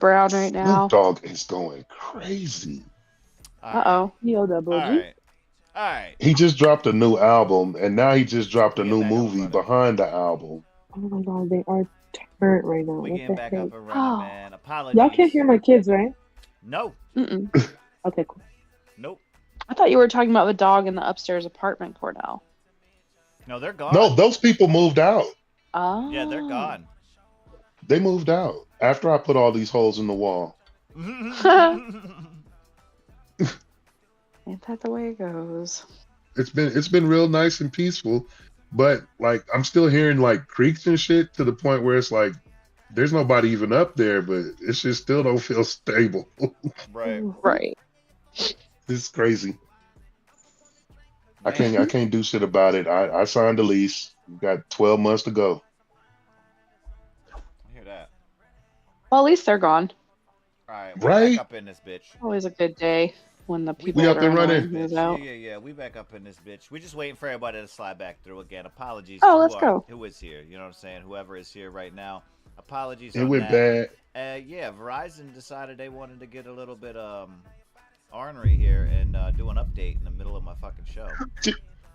Brown right Snoop now. Dogg is going crazy. All right. Uh-oh. All B.O.R.N. right. All right. He just dropped a new album, and now he just dropped We a getting new back up and movie running. behind the album. Oh my god, they are turned right now. We What getting the back heck? up and running, Oh. man. Y'all can't Apologies. hear my kids, right? No. Mm-mm. Okay, cool. Nope. I thought you were talking about the dog in the upstairs apartment, Cordell. No, they're No, gone. those people moved out. Yeah, they're Oh. gone. They moved out after I put all these holes in the wall. Ain't that the way it goes? It's been real nice and peaceful, but like I'm still hearing like creaks and shit to the point where it's like there's nobody even up there, but it just still don't feel stable. Right. Right. It's crazy. I can't I Man. can't do shit about it. I signed a lease. We've got 12 months to go. I hear that. Well, at least they're gone. All right. We back Right? up in this bitch. Always a good day when the We people We that back up are and up in this running. annoying move bitch. Yeah, out. yeah, yeah. We back up in this bitch. We just waiting for everybody to slide back through again. Apologies Oh, to let's go. who is here. You know what I'm saying? Whoever is here right now. Apologies It on went that. bad. Yeah, Verizon decided they wanted to get a little bit ornery here and do an update in the middle of my fucking show.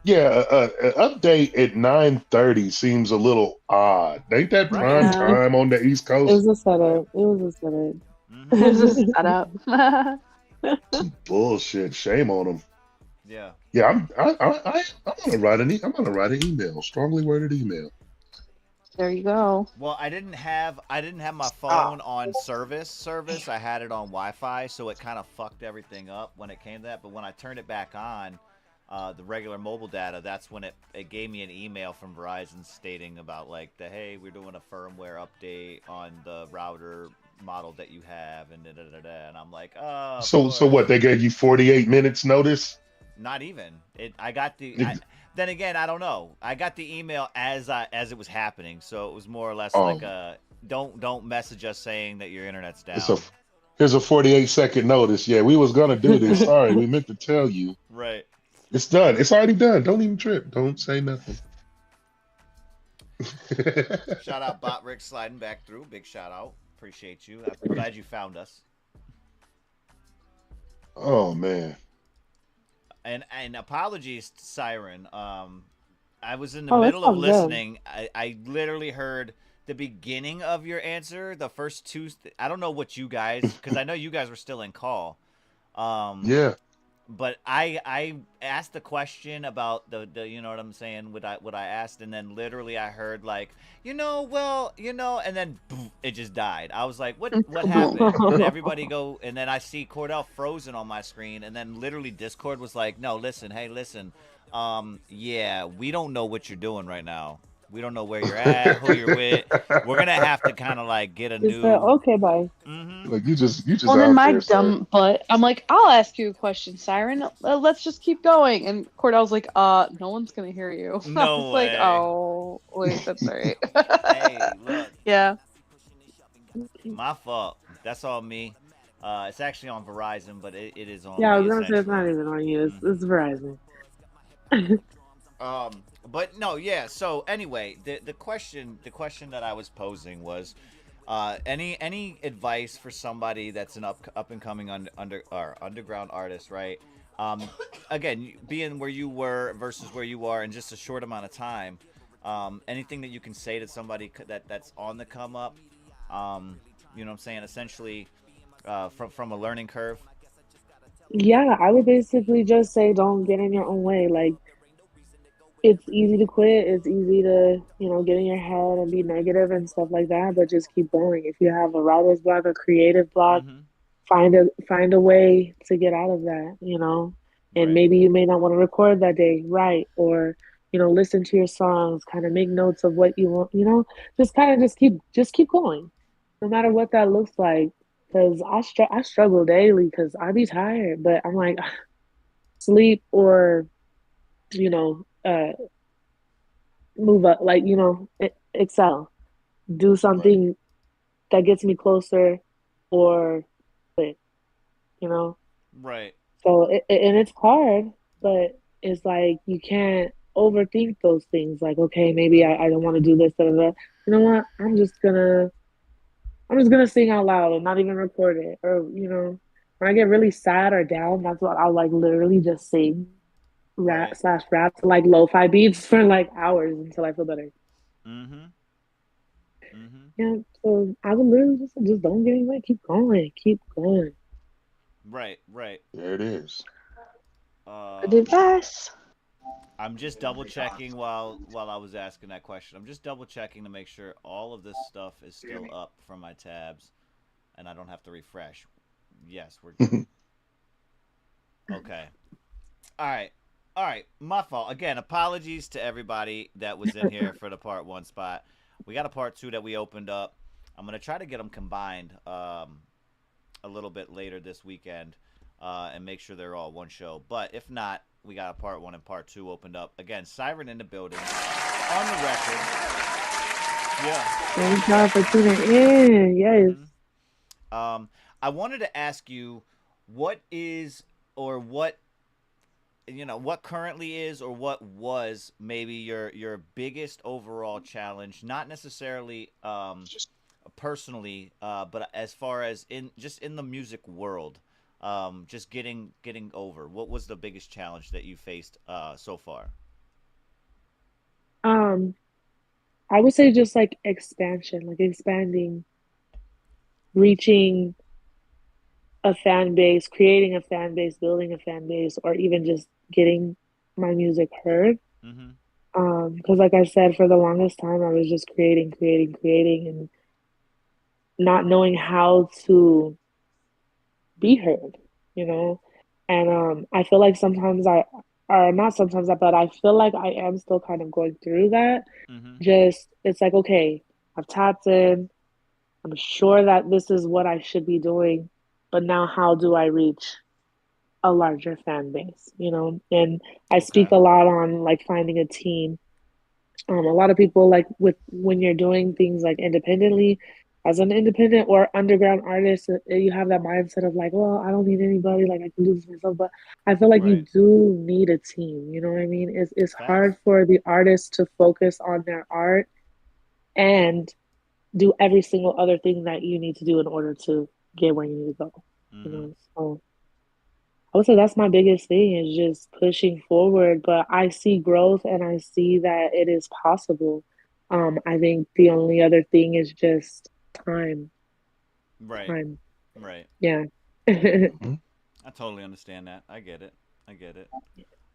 Yeah, an update at 9:30 seems a little odd. Ain't that Right? prime Yeah. time on the East It was Coast? a Right. setup. It was a setup. Mm-hmm. It was a setup. Some bullshit. Shame on them. Yeah. Yeah, I'm I'm gonna write an email, strongly worded email. There you go. Well, I didn't have my Ah, phone on service. I had it on Wi-Fi, so it kind of fucked everything up when it came to that. But when I turned it back on, the regular mobile data, that's when it gave me an email from Verizon stating about like the hey, we're doing a firmware update on the router model that you have and da da da da. And I'm like, oh, of so what? course. They gave you 48 minutes notice? Not even. It. I got the. Then again, I don't know. I got the email as it was happening, so it was more or less like Oh, a don't message us saying that your internet's it's a down. here's a 48-second notice. Yeah, we was gonna do this. Sorry, we meant to tell you. Right. It's done. It's already done. Don't even trip. Don't say nothing. Shout out Bot Rick sliding back through. Big shout out. Appreciate you. I'm glad you found us. Oh man. And apologies, to Siren. I was in the Oh, it's middle of all good. listening. I literally heard the beginning of your answer. The first two. I don't know what you guys, because I know you guys were still in call. Um, Yeah. but I asked the question about the you know what I'm saying what I asked, and then literally I heard like and then poof, it just died. I was like, what Kaboom. happened? And everybody go, and then I see Cordell frozen on my screen, and then literally Discord was like, no, listen, hey, listen, yeah, we don't know what you're doing right now. We don't know where you're at, who you're with. We're gonna have to kind of like get a Just said, new. okay, bye. Mm-hmm. Like you just Well, then out my there, sir. dumb butt, I'm like, I'll ask you a question, Siren. Let's just keep going. And Cordell's like, no one's gonna hear you. I was No like, way. oh, wait, that's right. Hey, look. Yeah. My fault. That's all me. It's actually on Verizon, but it is on Yeah, I me was gonna say it's essentially. not even on you. Hmm. It's Verizon. But no, yeah. So anyway, the question that I was posing was, any advice for somebody that's an up and coming under or underground artist, right? Um, again, being where you were versus where you are in just a short amount of time. Anything that you can say to somebody that's on the come up, you know what I'm saying? Essentially, from a learning curve. Yeah, I would basically just say don't get in your own way. Like it's easy to quit. It's easy to, get in your head and be negative and stuff like that, but just keep going. If you have a writer's block, a creative block, Mm-hmm. find a way to get out of that. And Right. maybe you may not want to record that day, right? Or, listen to your songs, kind of make notes of what you want, just kind of just keep going. No matter what that looks like. Because I struggle daily because I be tired, but I'm like sleep or you know uh move up, like excel, do Right. something that gets me closer or quit you know Right. so and it's hard, but it's like you can't overthink those things, like okay, maybe I don't want to do this, da, da, da. You know what, I'm just gonna I'm just gonna sing out loud and not even record it. Or, when I get really sad or down, that's what I'll like literally just sing Right. rap to like lo-fi beats for like hours until I feel better. Mm-hmm. Mm-hmm. Yeah, so I would literally just don't get anywhere. Keep going, keep going. Right. Right. There it is. Good Um, advice. I'm just double checking while I was asking that question. I'm just double checking to make sure all of this stuff is still up from my tabs, and I don't have to refresh. Yes, we're good. Okay. All right. All right. My fault. Again, apologies to everybody that was in here for the part one spot. We got a part two that we opened up. I'm going to try to get them combined a little bit later this weekend and make sure they're all one show. But if not, we got a part one and part two opened up. Again, Siren in the building. On the record. Yeah. Thank y'all Yes. for tuning in. Yes. Um, I wanted to ask you what is or what what currently is or what was maybe your biggest overall challenge, not necessarily personally, but as far as in just in the music world, just getting over. What was the biggest challenge that you faced so far? Um, I would say just like expansion, like expanding, reaching a fan base, creating a fan base, building a fan base, or even just getting my music heard. Mm-hmm. Because like I said, for the longest time, I was just creating, and not knowing how to be heard, you know? And I feel like sometimes or not sometimes, but I feel like I am still kind of going through that. Mm-hmm. Just, it's like, okay, I've tapped in. I'm sure that this is what I should be doing, but now how do I reach a larger fan base, And I Okay. speak a lot on like finding a team. A lot of people like with when you're doing things like independently, as an independent or underground artist, you have that mindset of like, well, I don't need anybody, like I can do this myself. But I feel like you Right. do need a team. You know what I mean? It's Facts. hard for the artist to focus on their art and do every single other thing that you need to do in order to get where you need to go. Mm-hmm. So I would say that's my biggest thing is just pushing forward. But I see growth and I see that it is possible. I think the only other thing is just time. Right. Time. Right. Yeah. Mhm. I totally understand that. I get it. I get it.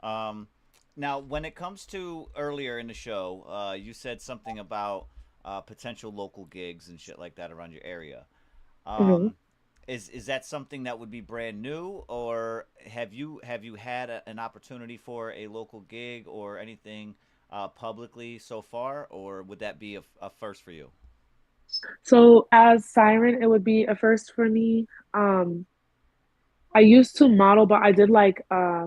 Um, Now, when it comes to earlier in the show, you said something about potential local gigs and shit like that around your area. Mhm. Um, is that something that would be brand new, or have you had an opportunity for a local gig or anything publicly so far, or would that be a first for you? So as Siren, it would be a first for me. Um, I used to model, but I did like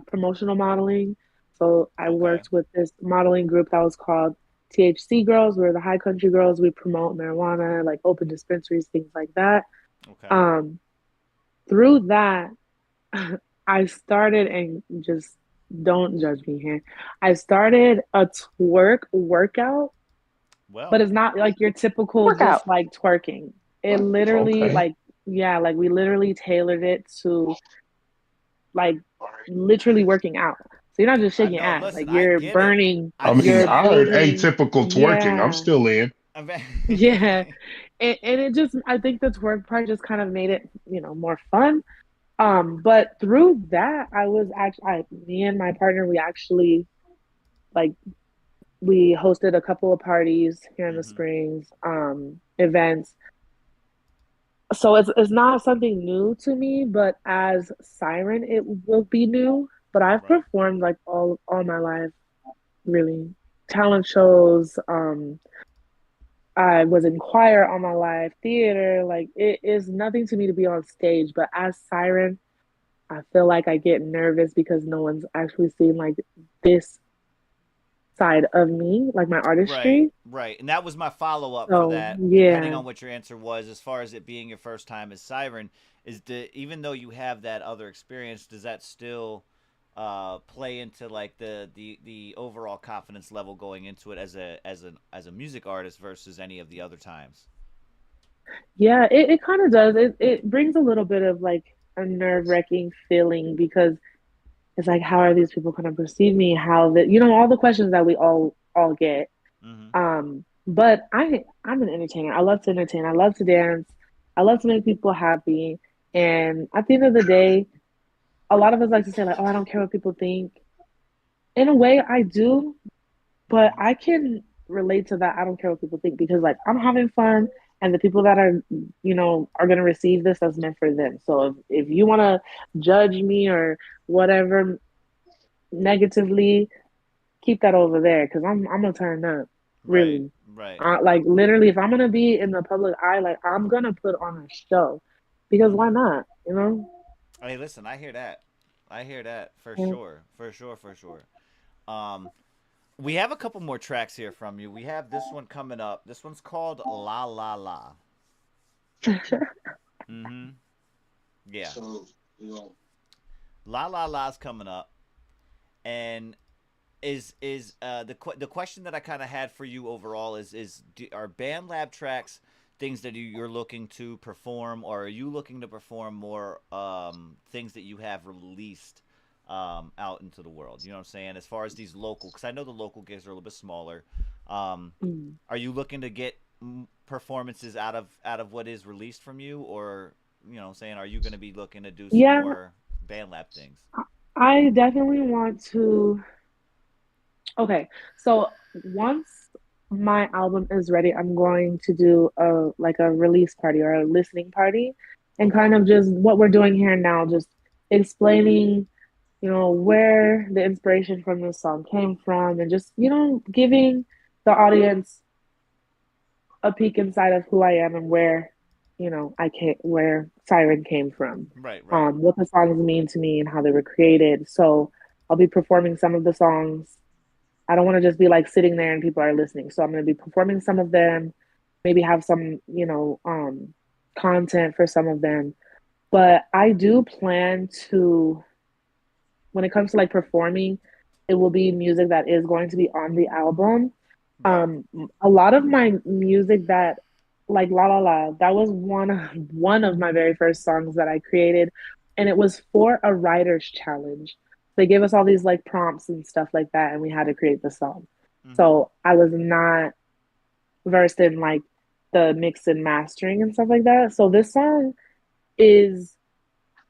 promotional modeling. So I Okay. worked with this modeling group that was called THC Girls. We're the High Country Girls. We promote marijuana, like open dispensaries, things like that. Okay. Um, through that, I started and just don't judge me here. I started a twerk workout, but Well, it's not like your typical Workout. just like twerking. It literally Okay. like yeah, like we literally tailored it to like literally working out. So you're not just I shaking know. ass, like Listen, I you're get it. burning, I I mean, see you're I it. heard moving. atypical twerking. I'm Yeah. still in. Yeah. And it just I think the twerk part just kind of made it, more fun. But through that, I was actually, me and my partner, we actually like we hosted a couple of parties here in the Mm-hmm. Springs, events. So it's not something new to me, but as Siren, it will be new. But I've Right. performed like all my life, really, talent shows. I was in choir all my life, theater. Like it is nothing to me to be on stage. But as Siren, I feel like I get nervous because no one's actually seen like this side of me, like my Right, artistry. right. And that was my follow up for So that, depending yeah. on what your answer was, as far as it being your first time as Siren, even though you have that other experience, does that still play into like the overall confidence level going into it as a music artist versus any of the other times? Yeah, it kind of does. It brings a little bit of like a nerve-wracking feeling because it's like, how are these people going to perceive me? How that, all the questions that we all get. Hmm. But I'm an entertainer. I love to entertain. I love to dance. I love to make people happy. And at the end of the day, a lot of us like to say like, "Oh, I don't care what people think." In a way, I do, but Hmm. I can relate to that. I don't care what people think because like I'm having fun, and the people that are gonna receive this, that's meant for them. So if you want to judge me or whatever negatively, keep that over there because I'm gonna turn up, Right, really. right. Like literally, if I'm gonna be in the public eye, like I'm gonna put on a show because why Hmm. not? You know? Hey, listen, I hear that. I hear that for Yeah. sure, for sure, for sure. Um, we have a couple more tracks here from you. We have this one coming up. This one's called La La La. Mm-hmm. Yeah. So, you know, La La La's coming up, and the question that I kind of had for you overall are band lab tracks things that you're looking to perform, or are you looking to perform more things that you have released out into the world? You know what I'm saying? As far as these local, because I know the local gigs are a little bit smaller. Um, Mm. are you looking to get performances out of what is released from you, or you know, what I'm saying, are you going to be looking to do some Yeah, more band lab things? I definitely want to. Okay, so once my album is ready, I'm going to do a release party or a listening party, and Okay. kind of just what we're doing here now, just explaining, where the inspiration from this song came from, and just giving the audience a peek inside of who I am and where Siren came from, Right. Right. what the songs mean to me and how they were created. So I'll be performing some of the songs. I don't want to just be like sitting there and people are listening. So I'm going to be performing some of them, maybe have some, content for some of them. But I do plan to, when it comes to like performing, it will be music that is going to be on the album. Right. A lot of my music that like La La La, that was one of my very first songs that I created, and it was for a writer's challenge. They gave us all these like prompts and stuff like that, and we had to create the song. Mm-hmm. So I was not versed in like the mix and mastering and stuff like that. So this song is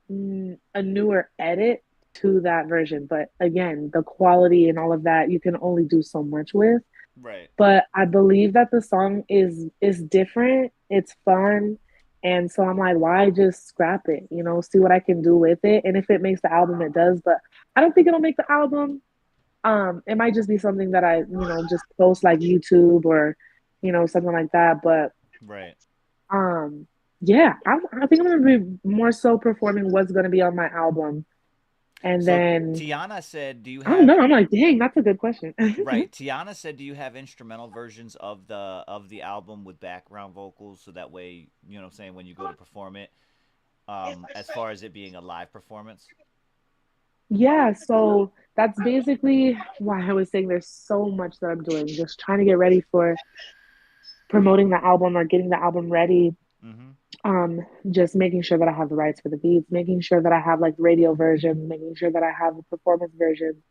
a newer edit to that version, but again, the quality and all of that you can only do so much with. Right. But I believe that the song is different. It's fun. And so I'm like, why just scrap it? See what I can do with it. And if it makes the album, it does. But I don't think it'll make the album. It might just be something that I, just post like YouTube or, something like that. But Right. um, yeah, I think I'm gonna be more so performing what's gonna be on my album. And So then Tiana said, "Do you I don't have know. I'm like, dang, that's a good question. right?" Tiana said, "Do you have instrumental versions of the album with background vocals, so that way, you know, what I'm saying, when you go to perform it, as far as it being a live performance." Yeah, so that's basically why I was saying there's so much that I'm doing, just trying to get ready for promoting the album or getting the album ready. Mm-hmm. Um, just making sure that I have the rights for the beats, making sure that I have like radio version, making sure that I have the performance version.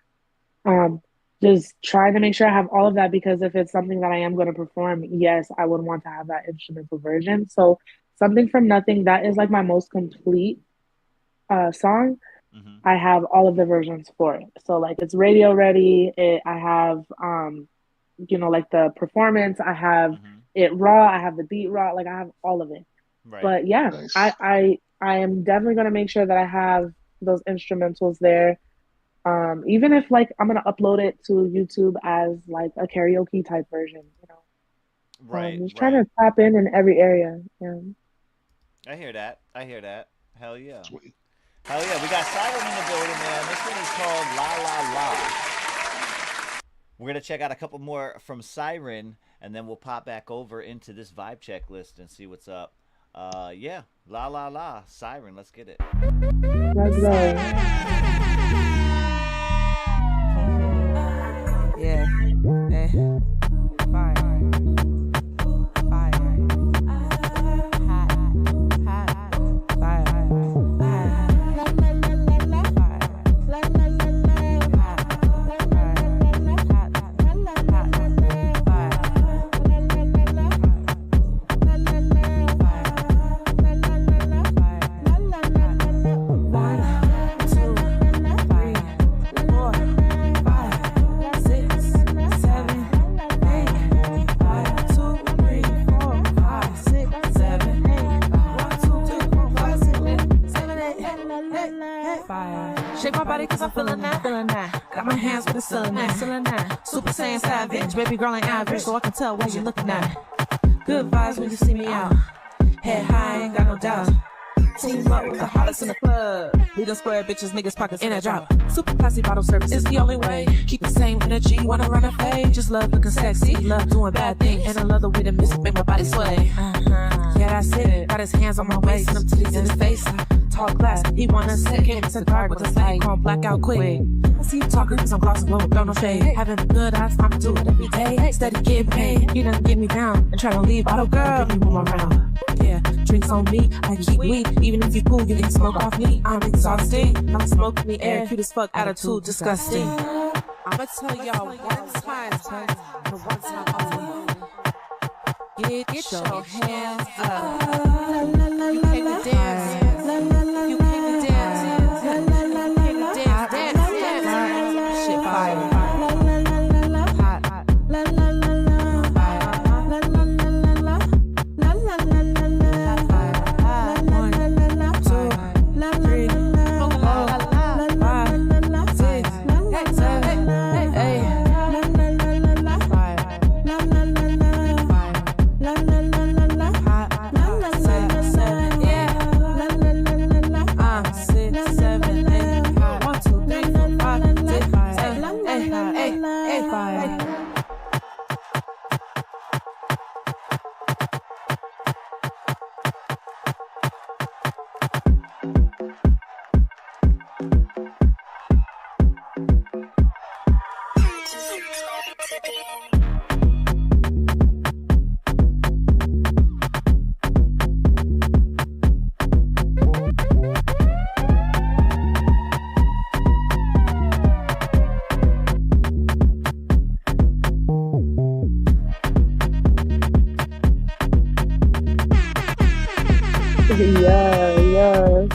Um, just trying to make sure I have all of that because if it's something that I am going to perform, yes, I would want to have that instrumental version. So something from nothing, that is like my most complete song. Mm-hmm. I have all of the versions for it. So like it's radio ready. I have like the performance. I have Mm-hmm. it raw. I have the beat raw. Like I have all of it. Right. But yeah, I nice. I I am definitely gonna make sure that I have those instrumentals there. Even if like I'm gonna upload it to YouTube as like a karaoke type version. Right. Just trying Right. to tap in every area. Yeah. I hear that. I hear that. Hell yeah. Sweet. Hell yeah. We got Siren in the building, man. This one is called La La La. We're gonna check out a couple more from Siren, and then we'll pop back over into this vibe checklist and see what's up. Yeah, La La La, Siren. Let's get it. Let's go. Yeah. Eh. Fire. Fire. fire. Shake my body cause I'm feeling that. Got my hands with the cylinder. Super Saiyan savage, baby girl ain't average, so I can tell what you're looking at. Good vibes when you see me out. Head high, ain't got no doubt. Team up with the hottest in the club. Lead them square bitches, niggas pockets in a drop. Super classy bottle service is the only way. Keep the same energy, wanna run a fade. Just love looking sexy, love doing bad things. And I love the way the music make my body sway. Yeah, that's it. Got his hands on my waist and them titties in his face. Talk glass, he wanna sit. Came to the dark with a sight, call black out quick. I see you talking cause I'm glossing low, throw no shade. Having a good ass time to do it every day. Steady getting paid, you done get me down. And try to leave, auto girl, give me one more round. Yeah, drinks on me, I keep weak. Even if you cool, you can smoke off me. I'm exhausted, I'm smoking the air. Cute as fuck, attitude disgusting. I'ma tell y'all one time, and one time only. Get your hands up. You came to dance. You came to dance. Dance. Shit fire.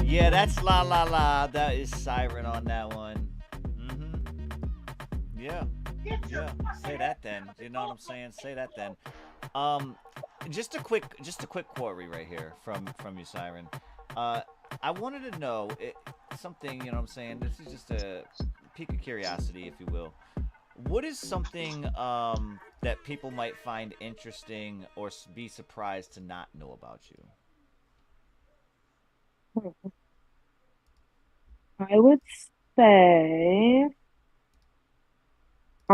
Yeah, that's La La La. That is Siren on that one. Yeah. Say that then. You know what I'm saying? Say that then. Just a quick query right here from you, Siren. I wanted to know something. You know what I'm saying? This is just a peak of curiosity, if you will. What is something that people might find interesting or be surprised to not know about you? I would say, I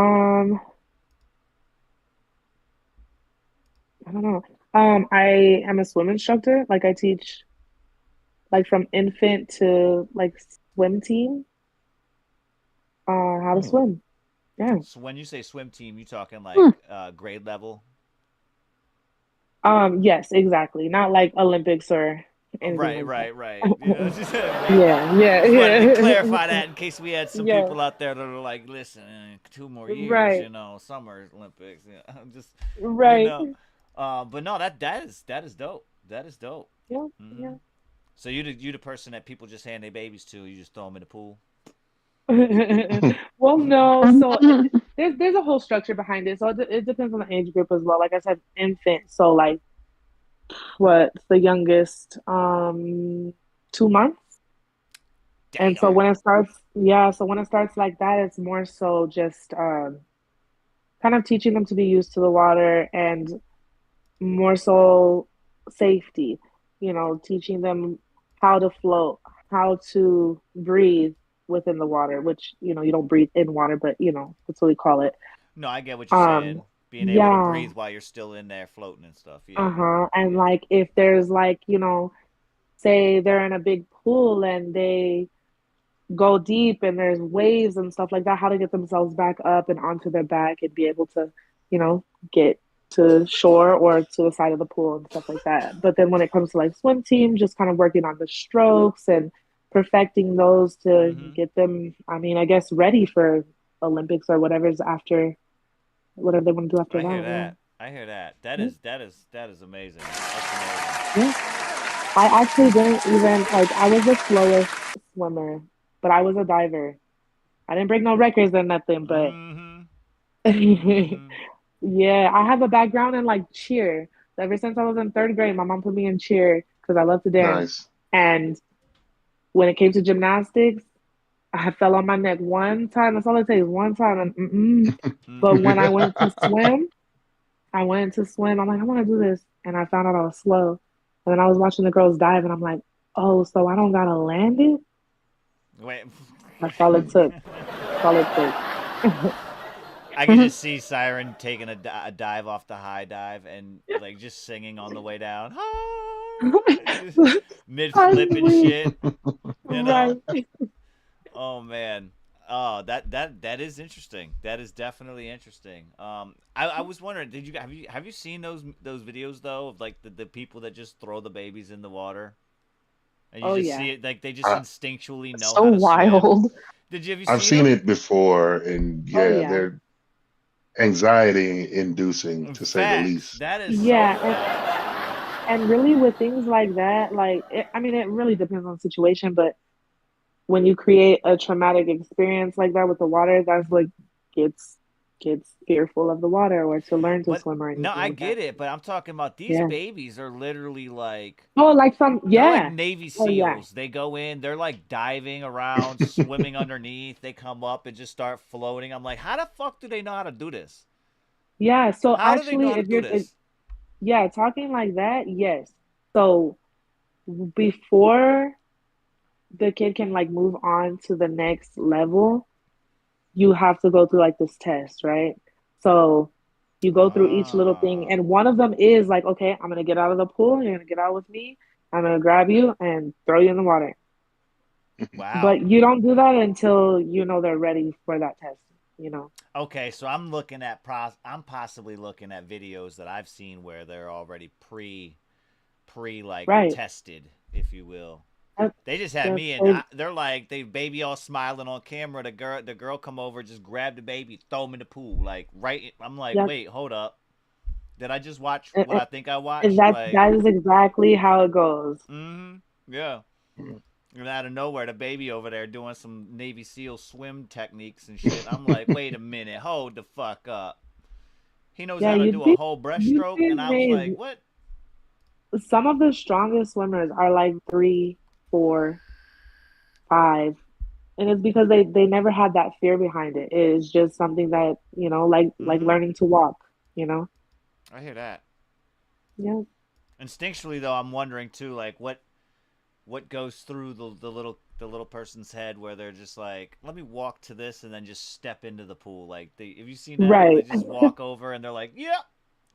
don't know. I am a swim instructor. Like I teach, like from infant to like swim team, how to swim. Yeah. So when you say swim team, you talking like grade level? Yes, exactly. Not like Olympics or anything like Right. Yeah, yeah, Just wanted to yeah. clarify that in case we had some Yeah, people out there that are like, listen, 2 more years, right, Summer Olympics. Yeah, I'm just, right. but no, that is dope. That is dope. Yeah, hmm yeah. So you the person that people just hand their babies to, you just throw them in the pool. Well, no. So there's a whole structure behind it. So it depends on the age group as well. Like I said, infant. So like what's the youngest? 2 months. And so Damn. when it starts, yeah. So when it starts like that, it's more so just kind of teaching them to be used to the water and more so safety. Teaching them how to float, how to breathe within the water, which you don't breathe in water, but that's what we call it. No, I get what you're Um, saying. Being able to yeah, breathe while you're still in there floating and stuff. Yeah. uh-huh. And Yeah. like if there's like, say they're in a big pool and they go deep and there's waves and stuff like that, how to get themselves back up and onto their back and be able to, get to shore or to the side of the pool and stuff like that. But then when it comes to like swim team, just kind of working on the strokes and perfecting those to hmm get them, I mean, I guess ready for Olympics or whatever's after, whatever they want to do after I hear that. that. I hear that. That Yeah. is that is amazing. That's amazing. Yeah. I actually didn't even like I was the slowest swimmer, but I was a diver. I didn't break no records or nothing, but hmm yeah, hmm I have a background in like cheer. Ever since I was in third grade, my mom put me in cheer because I love to dance. Nice. And when it came to gymnastics, I fell on my neck one time. That's all it takes, one time. And But when I went to swim, I'm like, I want to do this. And I found out I was slow. And then I was watching the girls dive, and I'm like, oh, so I don't gotta land it? Wait. That's all it took. That's all it took. I can just see Siren taking a dive off the high dive and like just singing on the way down. Mid flip and shit. You know? Right. Oh man. Oh, that is interesting. That is definitely interesting. I was wondering, have you seen those videos though of like the people that just throw the babies in the water? And you just see it like they just instinctually know So how to wild. swim. Have you I've seen it before, and yeah. they're anxiety inducing to say the least. That is and really with things like that, like it really depends on the situation, but when you create a traumatic experience like that with the water, that's like gets fearful of the water or to learn to swim or anything. No, I like get that. it, but I'm talking about these babies are literally like they're like Navy SEALs. They go in, they're like diving around, swimming underneath. They come up and just start floating. I'm like, how the fuck do they know how to do this? Yeah, so how actually, do they know how to do this? Talking like that, yes. So before the kid can like move on to the next level, you have to go through like this test, right? So you go through each little thing, and one of them is like, okay, I'm gonna get out of the pool, you're gonna get out with me, I'm gonna grab you and throw you in the water. Wow. But you don't do that until you know they're ready for that test, you know. Okay, so I'm possibly looking at videos that I've seen where they're already pre tested, if you will. They just had me and they're like baby all smiling on camera. The girl come over, just grab the baby, throw him in the pool, like I'm like, wait, hold up, did I just watch what I think I watched? And that is exactly how it goes. Yeah. And out of nowhere, the baby over there doing some Navy SEAL swim techniques and shit. I'm like, wait a minute, hold the fuck up. He knows how to do a whole breaststroke, and I was like, what? Some of the strongest swimmers are like 3, 4, 5, and it's because they never had that fear behind it. It is just something that, you know, like learning to walk, you know. I hear that. Yeah. Instinctually though, I'm wondering too, like what goes through the little person's head where they're just like, let me walk to this and then just step into the pool. Like have you seen that? Right. They just walk over and they're like, yeah,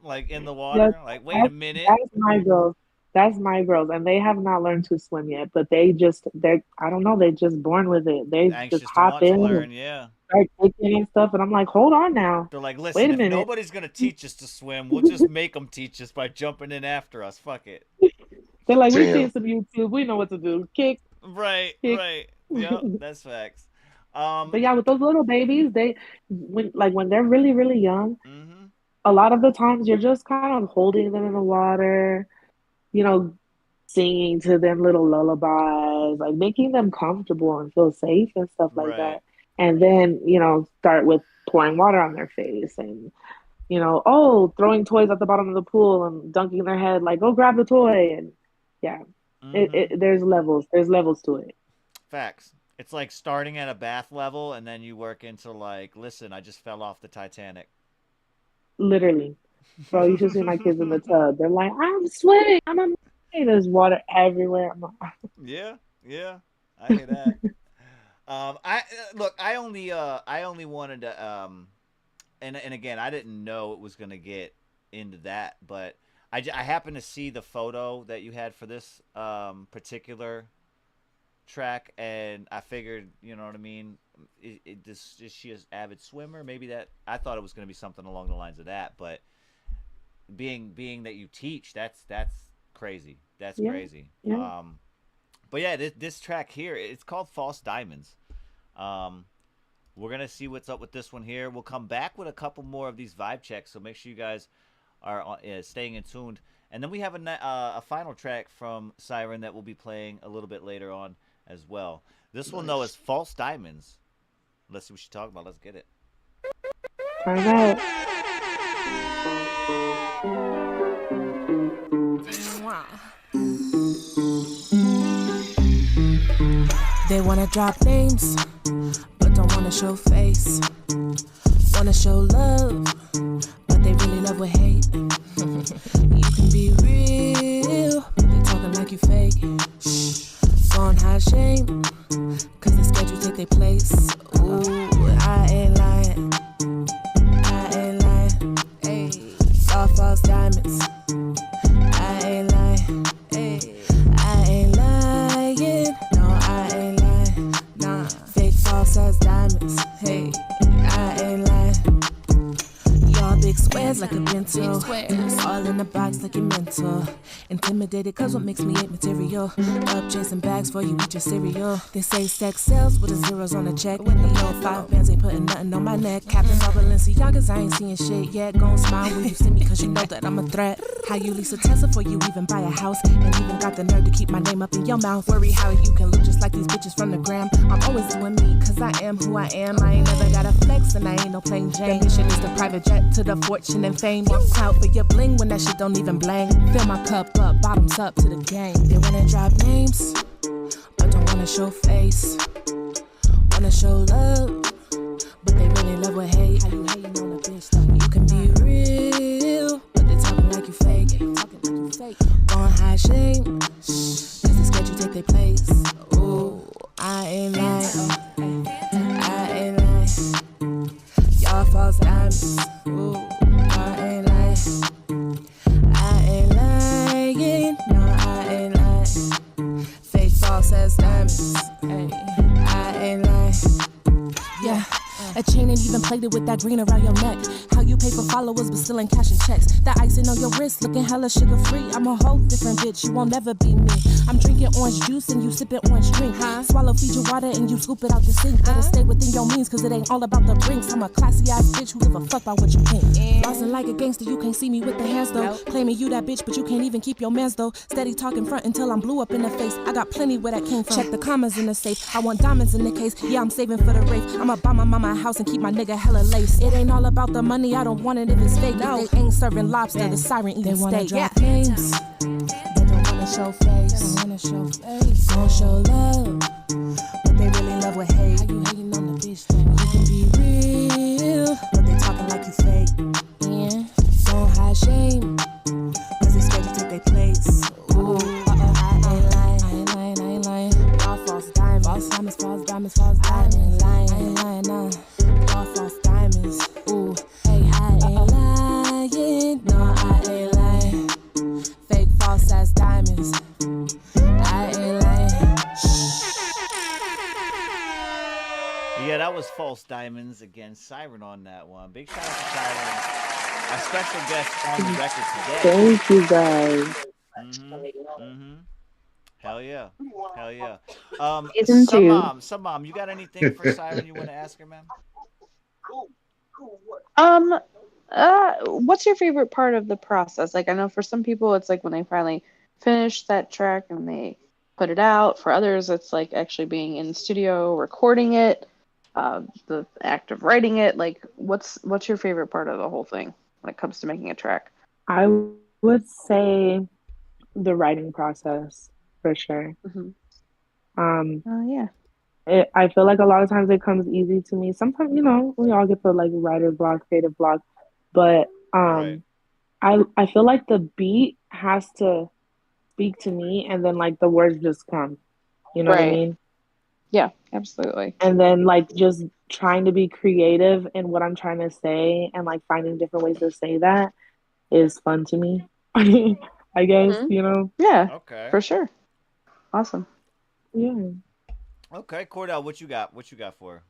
like in the water. Yes, like, wait a minute. That's my girls. That's my girls, and they have not learned to swim yet. But they're I don't know, they're just born with it. They anxious just hop in learn, and start kicking and stuff. And I'm like, hold on now. They're like, listen, wait a if minute. nobody's gonna teach us to swim, we'll just make them teach us by jumping in after us. Fuck it. They're like, we see some YouTube. We know what to do. Kick. Right. Yeah, that's facts. But yeah, with those little babies, when they're really, really young, a lot of the times you're just kind of holding them in the water, you know, singing to them little lullabies, like making them comfortable and feel safe and stuff like that. And then, you know, start with pouring water on their face and, you know, throwing toys at the bottom of the pool and dunking their head, like, go grab the toy. And yeah, there's levels. There's levels to it. Facts. It's like starting at a bath level and then you work into like, listen, I just fell off the Titanic. Literally. Bro, you should see my kids in the tub. They're like, I'm swimming. There's water everywhere. Yeah. I hear that. I only wanted to and again, I didn't know it was gonna get into that, but I happened to see the photo that you had for this particular track, and I figured, you know what I mean, is she an avid swimmer? Maybe that I thought it was going to be something along the lines of that, but being that you teach, that's crazy. That's crazy. Yeah. But yeah, this track here, it's called False Diamonds. We're gonna see what's up with this one here. We'll come back with a couple more of these vibe checks, so make sure you guys are staying in tuned. And then we have a final track from Siren that we'll be playing a little bit later on as well. This one though is False Diamonds. Let's see what she's talking about. Let's get it. Turn out. They wanna drop names, but don't wanna show face. Wanna show love, but they really love with hate. You can be real, but they talking like you fake. Gon' hide shame, cause they scared you take their place. Ooh, I ain't lying. I ain't lying. Ayy, all false diamonds. I ain't lying. Ayy, I ain't lying. No, I ain't lying. Nah, fake false as diamonds. Hey, I ain't lying. Y'all big squares like a bento. All in the box like a mentor. Intimidated cause what makes me ain't material. Up chasing bags for you eat your cereal. They say sex sells with the zeros on the check. When you know 5 bands ain't putting nothing on my neck. Captain of Balenciagas, I ain't seeing shit yet. Gon' smile when you see me cause you know that I'm a threat. How you lease a Tesla for you even buy a house. And even got the nerve to keep my name up in your mouth. Worry how you can look just like these bitches from the gram. I'm always doing me cause I am who I am. I ain't never got a flex and I ain't no plain Jane. Mission is the private jet to the fortune and fame. Want clout for your bling when that shit don't even blang. Fill my cup up, bottoms up to the game. They wanna drop names, but don't wanna show face. Wanna show love, but they really love with hate. How you hating on a bitch though? You can be real, but they talking like you fake. Gon' hide shame, cause they scared you take their place. Ooh, I ain't lying. I ain't lying. Y'all false diamonds. Ooh, I ain't lying. I ain't lying. No, I ain't lying. Fake false as diamonds. Ay, I ain't lying. Yeah. A chain ain't even played it with that green around your neck. How you pay for followers but still ain't cashing checks. That icing on your wrist looking hella sugar free. I'm a whole different bitch, you won't never be me. I'm drinking orange juice and you sipping orange drink. Swallow Fiji water and you scoop it out the sink. Better stay within your means cause it ain't all about the drinks. I'm a classy ass bitch who give a fuck about what you think. Flossing like a gangster, you can't see me with the hands though. Claiming you that bitch but you can't even keep your mans though. Steady talking front until I'm blue up in the face. I got plenty where that came from. Check the commas in the safe. I want diamonds in the case. Yeah, I'm saving for the race. I'ma buy my mama a house and keep my nigga hella lace. It ain't all about the money, I don't want it if it's fake. No. If they ain't serving lobster, the siren eating steak. They wanna drop names, they don't wanna show face. Don't show love, but they really love with hate. How you hating on the bitch though? You can be real, but they talking like you fake. Yeah, don't hide shame, cause they scared to take their place. Ooh, I ain't lying, I ain't lying, I ain't lying. All false diamonds, false diamonds, false diamonds, false diamonds. I ain't lying, I ain't lying, nah. All false diamonds. Ooh, hey, I ain't lying, no, I ain't lying. Fake false ass diamonds. I ain't lying. Yeah, that was False Diamonds against Siren on that one. Big shout out to Siren, our special guest on the record today. Thank you guys. Hell yeah, hell yeah. Season two. Some mom, you got anything for Siren you want to ask her, man? Um, what's your favorite part of the process? Like, I know for some people it's like when they finally finish that track and they put it out. For others, it's like actually being in the studio, recording it, the act of writing it. Like, what's your favorite part of the whole thing when it comes to making a track? I would say the writing process for sure. Mm-hmm. Um, Yeah. I feel like a lot of times it comes easy to me. Sometimes, we all get the like writer's block, creative block, but Right. I feel like the beat has to speak to me, and then like the words just come. You know what I Right. mean? Yeah, absolutely. And then like just trying to be creative in what I'm trying to say, and like finding different ways to say that is fun to me. I guess, Mm-hmm. Yeah, Okay. for sure. Awesome. Yeah. Okay, Cordell, what you got? What you got for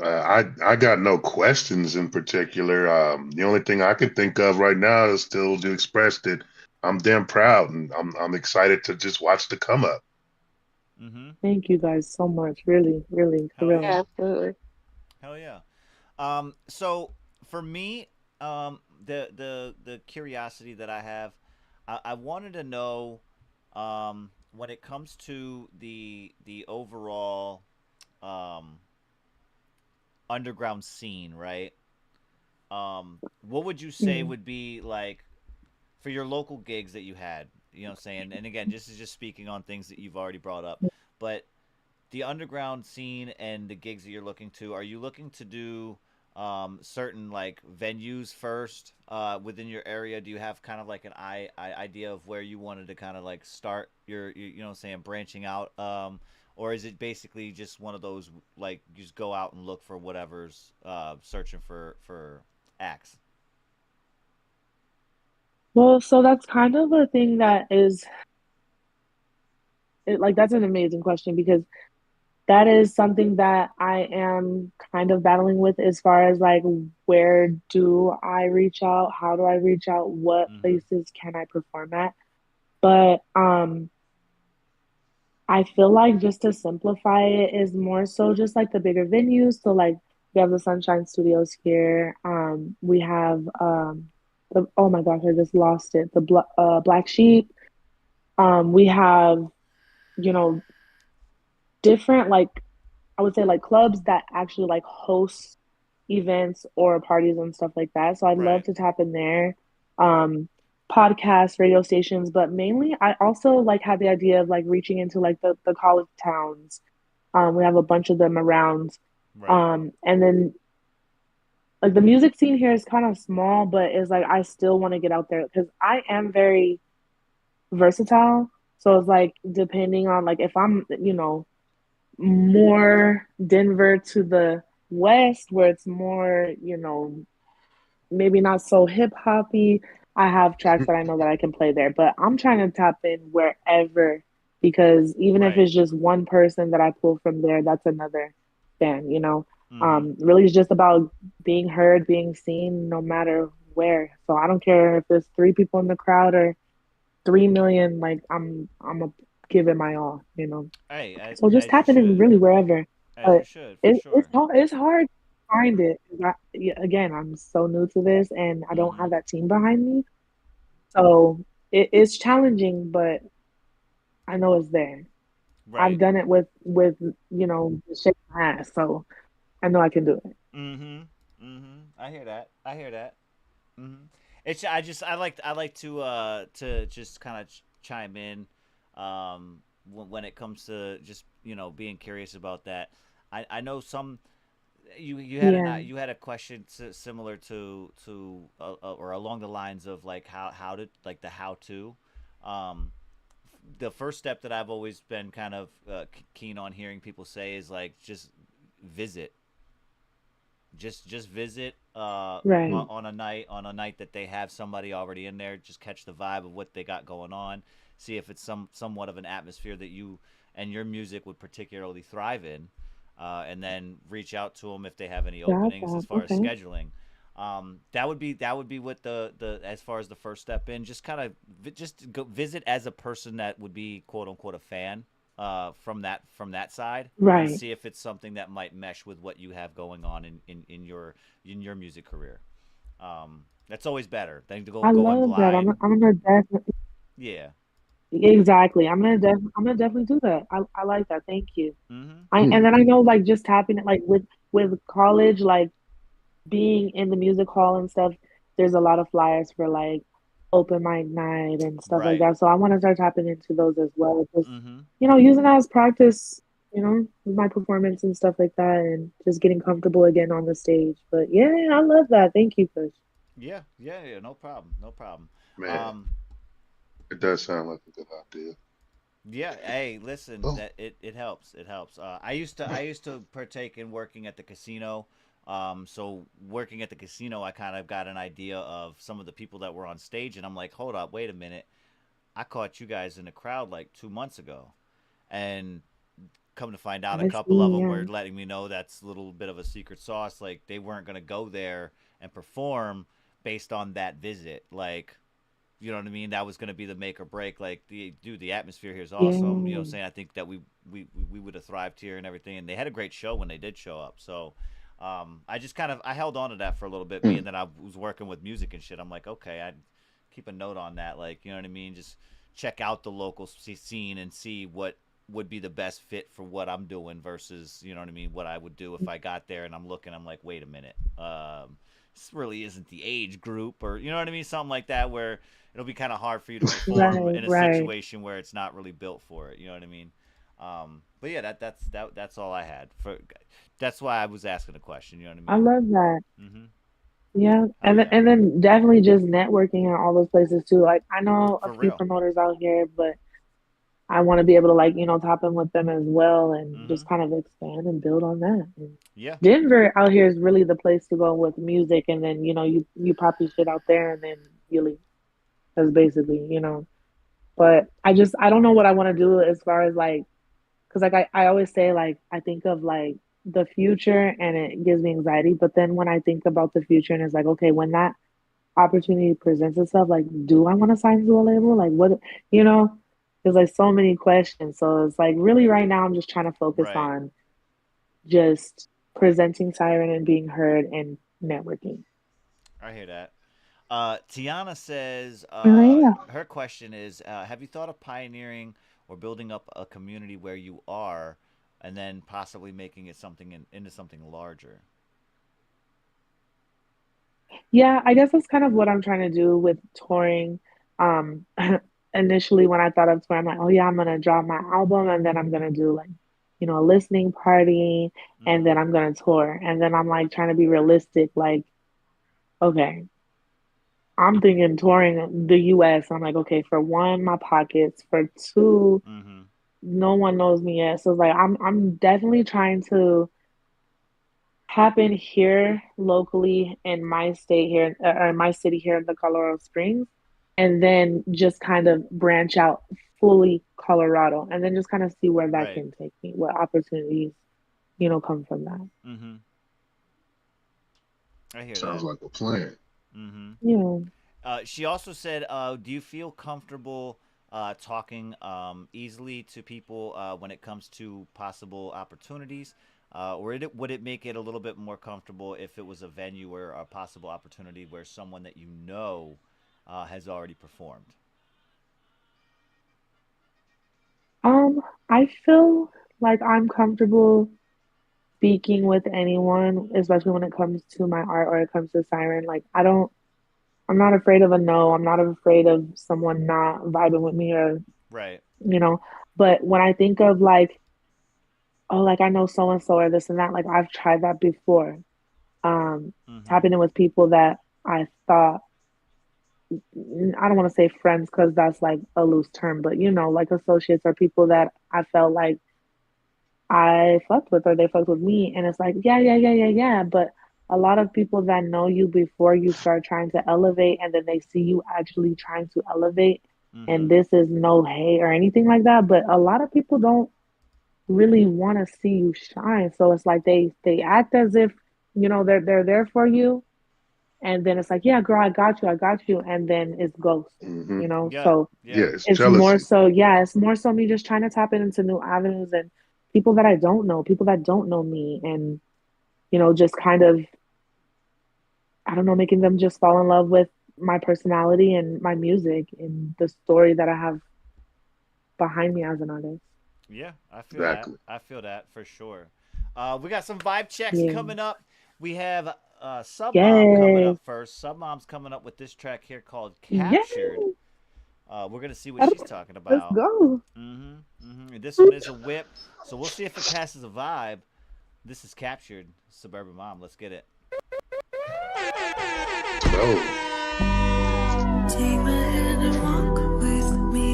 I got no questions in particular. The only thing I can think of right now is still to express that I'm damn proud and I'm excited to just watch the come up. her? Mm-hmm. Thank you guys so much. Really, really, for Hell real. yeah. Yeah, absolutely. Hell yeah. So for me, the curiosity that I have, I wanted to know, when it comes to the overall underground scene, right? What would you say Mhm. would be like for your local gigs that you had? You know what I'm saying? And again, this is just speaking on things that you've already brought up. But the underground scene and the gigs that you're looking to, are you looking to do certain like venues first within your area? Do you have kind of like an idea of where you wanted to kind of like start you know what I'm saying, branching out? Or is it basically just one of those like you just go out and look for whatever's searching for acts? Well, so that's kind of a thing that is like that's an amazing question because that is something that I am kind of battling with as far as like where do I reach out? How do I reach out? What Mm-hmm. places can I perform at? But I feel like just to simplify it is more so just like the bigger venues. So like we have the Sunshine Studios here. We have the oh my gosh, I just lost it. The Black Sheep. We have, you know, different like I would say like clubs that actually like host events or parties and stuff like that. So I'd love Right. to tap in there. Um, Podcasts, radio stations, but mainly I also like had the idea of like reaching into like the college towns. We have a bunch of them around. Right. And then like the music scene here is kind of small, but it's like I still want to get out there because I am very versatile. So it's like depending on like if I'm, more Denver to the west where it's more, maybe not so hip hoppy. I have tracks that I know that I can play there, but I'm trying to tap in wherever because even if Right. it's just one person that I pull from there, that's another fan. Mm-hmm. Really it's just about being heard, being seen no matter where. So I don't care if there's three people in the crowd or 3 million, like I'm a give it my all. Hey, So just as you tapping in should. really wherever. As you But should, for it's sure. hard. It's hard to find it. 'Cause yeah, again, I'm so new to this, and I don't Mm-hmm. have that team behind me. So it's challenging, but I know it's there. I've Right. done it with shaking my ass, so I know I can do it. Mm-hmm. Mm-hmm. I hear that. I hear that. Mm-hmm. It's I like to just kind of chime in when it comes to just being curious about that. I know some Yeah, you had a question similar to or along the lines of like how to like the how to. Um, the first step that I've always been kind of keen on hearing people say is like just visit, just visit right. on a night that they have somebody already in there. Just catch the vibe of what they got going on. See if it's somewhat of an atmosphere that you and your music would particularly thrive in, and then reach out to them if they have any Got openings that. as far as Okay. scheduling. That would be what the as far as the first step in. Just kind of just go visit as a person that would be quote unquote a fan from that side, and Right. see if it's something that might mesh with what you have going on in your music career. That's always better than to I go in love that. blind. I'm gonna definitely Yeah. exactly. I'm gonna definitely do that. I like that. Thank you. Mm-hmm. I Hmm. and then I know like just tapping it like with college, like being in the music hall and stuff, there's a lot of flyers for like open mic night and stuff like Right. that. So I want to start tapping into those as well. Just, Mm-hmm. using that as practice, with my performance and stuff like that and just getting comfortable again on the stage. But yeah, I love that. Thank you, Kush. Yeah. Yeah. Yeah. No problem. No problem. Man, Um. it does sound like a good idea. Yeah. Hey, listen. Oh, It helps. It helps. I used to partake in working at the casino. So working at the casino, I kind of got an idea of some of the people that were on stage, and I'm like, hold up, wait a minute. I caught you guys in the crowd like 2 months ago, and come to find out, a I couple of see. them Yeah. were letting me know that's a little bit of a secret sauce. Like they weren't gonna go there and perform based on that visit. Like, you know what I mean? That was gonna be the make or break. Like, the atmosphere here is awesome. You know what I'm Yeah. saying? I think that we would have thrived here and everything. And they had a great show when they did show up. So, I just kind of I held on to that for a little bit, being that I was working with music and shit. I'm like, okay, I'd keep a note on that. Like, you know what I mean? Just check out the local scene and see what would be the best fit for what I'm doing versus, you know what I mean, what I would do if I got there and I'm looking, I'm like, wait a minute, this really isn't the age group, or you know what I mean, something like that, where it'll be kind of hard for you to perform Right. in a Right. situation where it's not really built for it. You know what I mean? But yeah, that's all I had for. That's why I was asking the question. You know what I I mean? love that. Mm-hmm. Yeah, Oh and then, yeah, and then definitely just networking in all those places too. Like I know a for few real. promoters out here, but I want to be able to like, tap in with them as well and Mm-hmm. just kind of expand and build on that. And Yeah. Denver out here is really the place to go with music, and then you pop your shit out there and then you leave. That's basically. But I don't know what I want to do as far as like, because like I always say like I think of like the future and it gives me anxiety. But then when I think about the future and it's like, okay, when that opportunity presents itself, like, do I want to sign to a label? Like, what, you know, there's like so many questions. So it's like really right now, I'm just trying to focus Right. on just presenting Siren and being heard and networking. I hear that. Tiana says Oh yeah. her question is: have you thought of pioneering or building up a community where you are, and then possibly making it into something larger? Yeah, I guess that's kind of what I'm trying to do with touring. Um, initially when I thought of touring, I'm like, oh yeah, I'm gonna drop my album and then I'm gonna do like, a listening party and Mm-hmm. then I'm gonna tour. And then I'm like trying to be realistic, like, okay, I'm thinking touring the US. I'm like, okay, for one, my pockets. For two, Mm-hmm. no one knows me yet. So it's like I'm definitely trying to happen here locally in my state here, or in my city here in the Colorado Springs, and then just kind of branch out fully Colorado, and then just kind of see where that Right. can take me, what opportunities, come from that. Mm-hmm. I hear Sounds that. like a plan. Mm-hmm. Yeah. She also said, "Do you feel comfortable talking easily to people when it comes to possible opportunities, or would it make it a little bit more comfortable if it was a venue or a possible opportunity where someone that you know has already performed?" I feel like I'm comfortable speaking with anyone, especially when it comes to my art or it comes to Siren. Like I'm not afraid of a no. I'm not afraid of someone not vibing with me or, Right. you know, but when I think of like, oh, like I know so and so or this and that, like I've tried that before. Um, Mm-hmm. Tapping in with people that I thought, I don't want to say friends because that's like a loose term, but like associates or people that I felt like I fucked with or they fucked with me. And it's like, yeah, yeah, yeah, yeah, yeah. But a lot of people that know you before you start trying to elevate and then they see you actually trying to elevate. And Mm-hmm. this is no hate or anything like that. But a lot of people don't really want to see you shine. So it's like they act as if, they're there for you. And then it's like, yeah, girl, I got you. And then it's ghost. Hmm. Yeah. So Yeah. Yeah, it's it's more jealousy. so, yeah, it's more so me just trying to tap into new avenues and people that I don't know, people that don't know me, and just kind of, I don't know, making them just fall in love with my personality and my music and the story that I have behind me as an artist. Yeah. I feel that. Exactly. I feel that for sure. We got some vibe checks Yeah. coming up. We have Sub Mom coming Yes. up first. Sub Mom's coming up with this track here called Yes. "Captured." We're gonna see what she's talking Let's about. go. And this one is a whip, so we'll see if it passes a vibe. This is "Captured," Suburban Mom. Let's get it. Let's go. Take my hand and walk with me.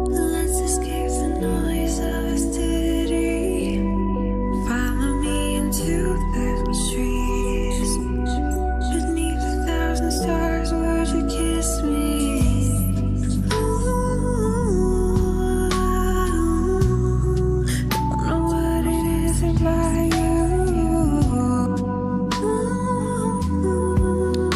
Let's escape the noise of a city. Follow me into the trees. Beneath a thousand stars, would you kiss me? Ooh, don't know what it is about you. Ooh.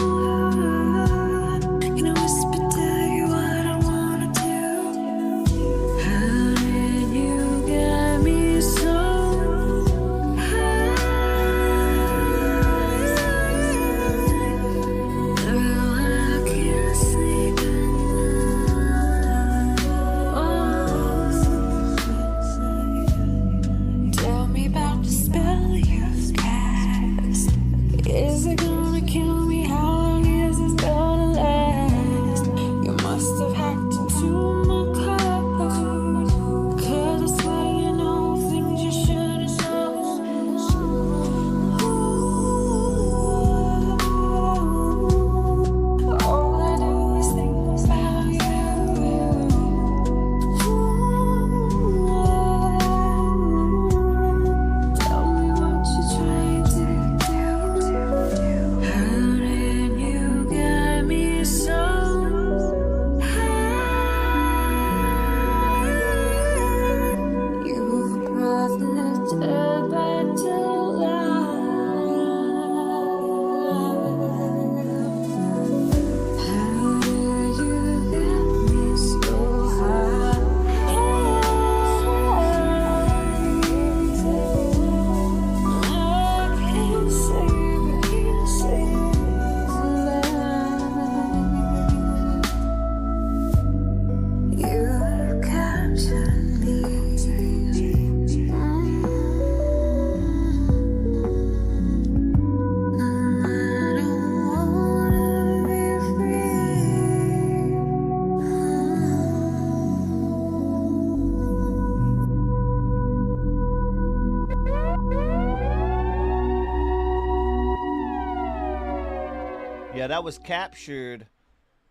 that was Captured.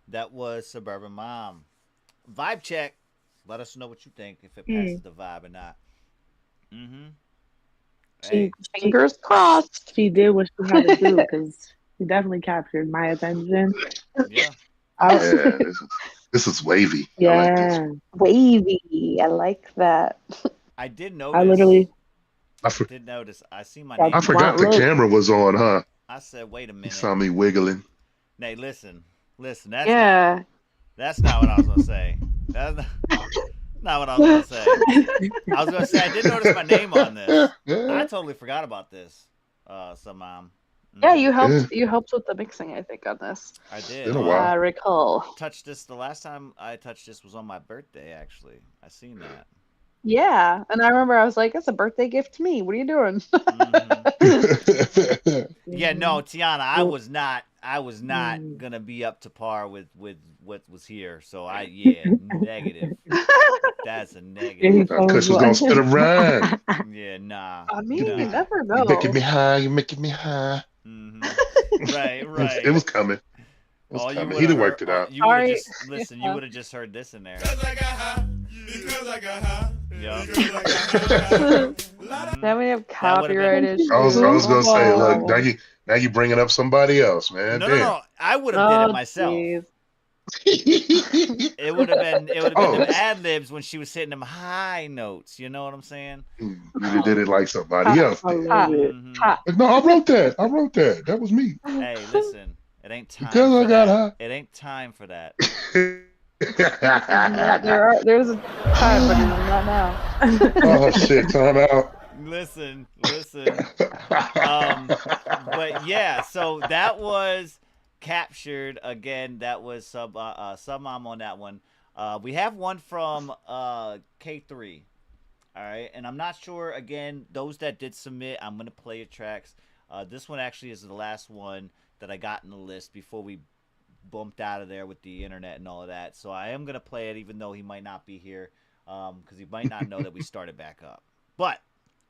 That was Suburban Mom. Vibe check. Let us know what you think, if it passes the vibe or not. Hey. Fingers crossed. She did what she had to do because she definitely captured my attention. Yeah. Yeah, this is wavy. Yeah. I like this. Wavy. I like that. I did notice. I literally. did notice. I see my I name. I forgot the camera was on, huh? I said, wait a You minute. saw me wiggling. Nay, listen. That's Yeah. not what I was gonna say. That's not what I was gonna say. I was gonna say I did notice my name on this. I totally forgot about this. Somehow. Yeah, you helped with the mixing, I think, on this. I did. Been a while. I recall. Touched this. The last time I touched this was on my birthday. Actually, I seen that. Yeah, and I remember I was like, "It's a birthday gift to me. What are you doing?" Yeah, no, Tiana, I was not gonna be up to par with what was here. So negative. That's a negative. Kush was gonna spit a rhyme. Yeah, nah. I mean, nah. you never know. You're making me high. You're making me high. Right. It was coming. It was coming. He'd have worked it out. You would have just listen. You would have just heard this in there. Yeah. Now we have copyright issues. I was gonna say, look, now you bringing up somebody else, man. No. I would have did it myself. Geez. It would have been them ad libs when she was hitting them high notes. You know what I'm saying? You did it like somebody else did. No, I wrote that. That was me. Hey, listen, it ain't time. Because I got high. It ain't time for that. There's a time, but not now. Oh shit! Time out. Listen. But yeah, so that was Captured again. That was sub mom on that one. We have one from K3. All right, and I'm not sure. Again, those that did submit, I'm gonna play your tracks. This one actually is the last one that I got in the list before we bumped out of there with the internet and all of that. So I am gonna play it, even though he might not be here, because he might not know that we started back up. But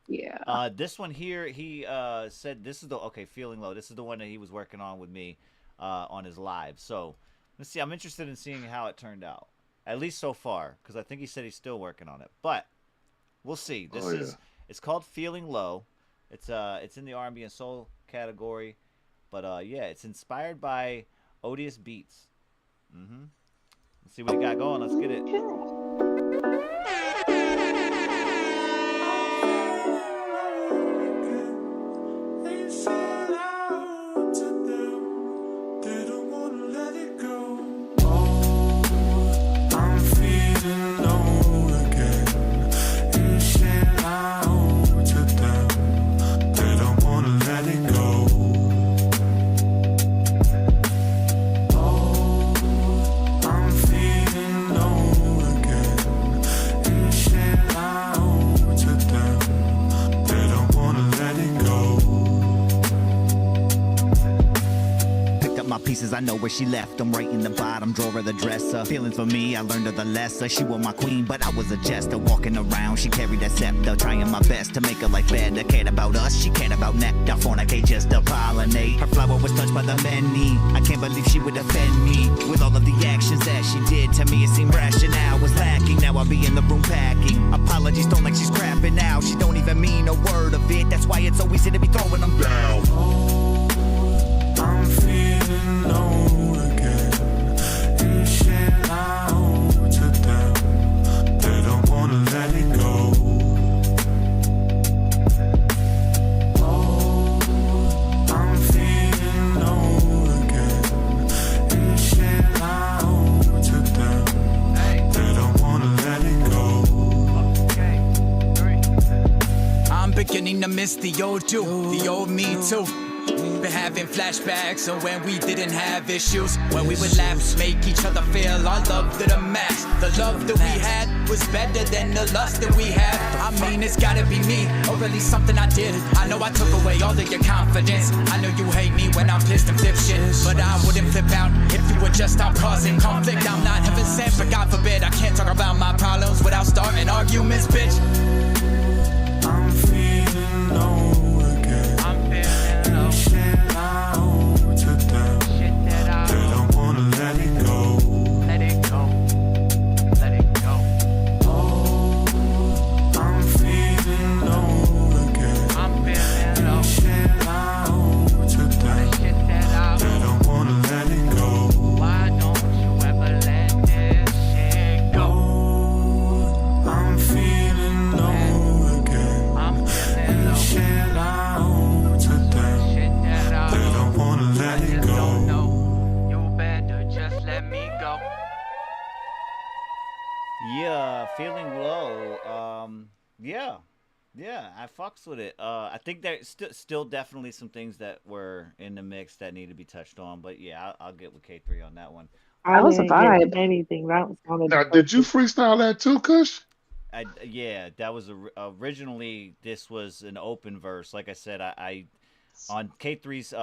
yeah, this one here, he said this is the Feeling Low. This is the one that he was working on with me on his live. So let's see. I'm interested in seeing how it turned out, at least so far, because I think he said he's still working on it. But we'll see. It's called Feeling Low. It's in the R&B and soul category, but it's inspired by Odious Beats. Let's see what he got going. Let's get it. Pieces, I know where she left them, right in the bottom drawer of the dresser. Feelings for me, I learned her the lesser. She was my queen, but I was a jester. Walking around, she carried that scepter, trying my best to make her life better. Cared about us, she cared about nectar. Fornicate just to pollinate. Her flower was touched by the many. I can't believe she would offend me with all of the actions that she did to me. It seemed rationale was lacking. Now I'll be in the room packing. Apologies don't like she's crapping now. She don't even mean a word of it. That's why it's always easy to be throwing them down. I'm feeling low again. Reaching out to them. They don't wanna let it go. Oh, I'm feeling low again. Reaching out to them. They don't wanna let it go. I'm beginning to miss the old you, the old me too. Been having flashbacks of when we didn't have issues, when we would laugh, make each other feel our love to the max. The love that we had was better than the lust that we had. I mean, it's gotta be me, or at least something I did. I know I took away all of your confidence. I know you hate me when I'm pissed and flip shit, but I wouldn't flip out if you would just stop causing conflict. I'm not heaven sent, but God forbid I can't talk about my problems without starting arguments, bitch. I'm feeling low again. I'm feeling low. Out to them. Shit that Feeling low. Yeah, yeah, I fucks with it. I think there's still definitely some things that were in the mix that need to be touched on, but yeah, I'll get with K3 on that one. I That was a didn't hear vibe. anything. That sounded Now, did you perfect. freestyle that too, Kush? Yeah, that was originally this was an open verse. Like I said, I on K3's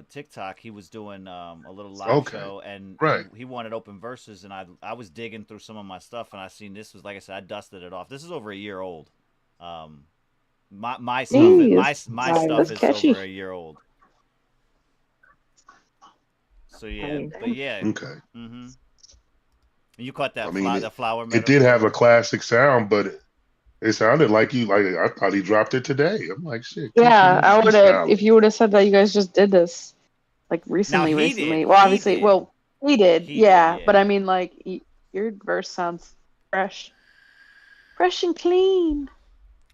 TikTok, he was doing a little live Okay, show, and right. he wanted open verses, and I was digging through some of my stuff, and I seen this was like I said, I dusted it off. This is over a year old. Um, my stuff is Jeez, my Right. stuff that's is over catchy. a year old. So yeah, Right. but yeah, Okay. mm-hmm. You caught I that mean, the flower it did metaphor. have a classic sound, but it sounded like you like I thought he dropped it today. I'm like, shit, Kush Yeah, must I be would have freestyling. if you would have said that you guys just did this like Now recently, he did, recently. Well, he obviously, did, well, we did, he did. yeah. But Yeah. I mean, like, your verse sounds fresh, fresh and clean.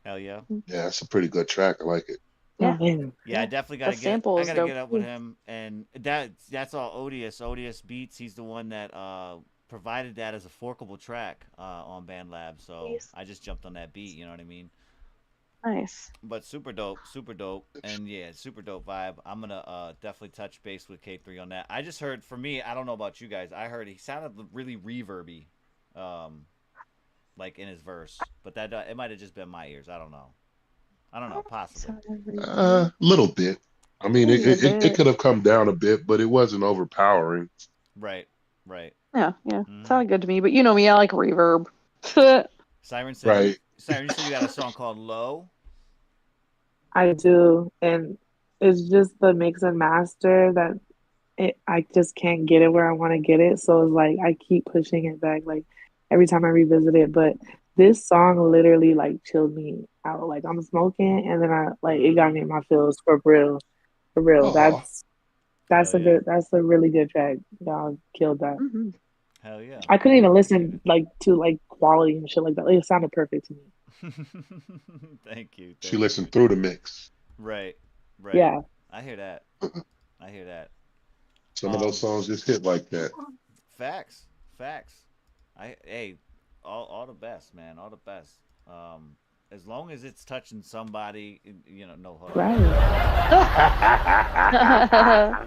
Hell yeah. Yeah, it's a pretty good track. I like it. Oh Yeah, man. Yeah, I yeah. definitely The gotta get. sample I is gotta dope get up with too. him, and that's all Odious. Odious Beats. He's the one that provided that as a forkable track on BandLab. So Nice. I just jumped on that beat. You know what I mean? Nice. But super dope, and yeah, super dope vibe. I'm gonna definitely touch base with K3 on that. I just heard, for me, I don't know about you guys. I heard he sounded really reverby, um, like in his verse, but that it might have just been my ears. I don't know. I don't know. Possibly Little bit. I mean, Maybe a it bit. could have come down a bit, but it wasn't overpowering. right, right. Yeah, yeah. Mm-hmm. Sounded good to me. But you know me, I like reverb. Siren said Right. Siren, you said you got a song called Low. I do, and it's just the mix and master that I just can't get it where I want to get it. So it's like I keep pushing it back, like every time I revisit it. But this song literally like chilled me out. Like I'm smoking, and then I like it got Mm-hmm. me in my feels for real, for real. Oh, Hell yeah. That's a really good track. Y'all killed that. Hmm. Hell yeah. I couldn't I even appreciate listen it. like to like quality and shit like that. Like, it sounded perfect to me. Thank you. she Thank you. listened through the mix. Right. Right. Yeah. I hear that. I hear that. Some of those Um songs just hit like that. Facts. Facts. Hey, all the best, man. All the best. As long as it's touching somebody, no, hold on. Right.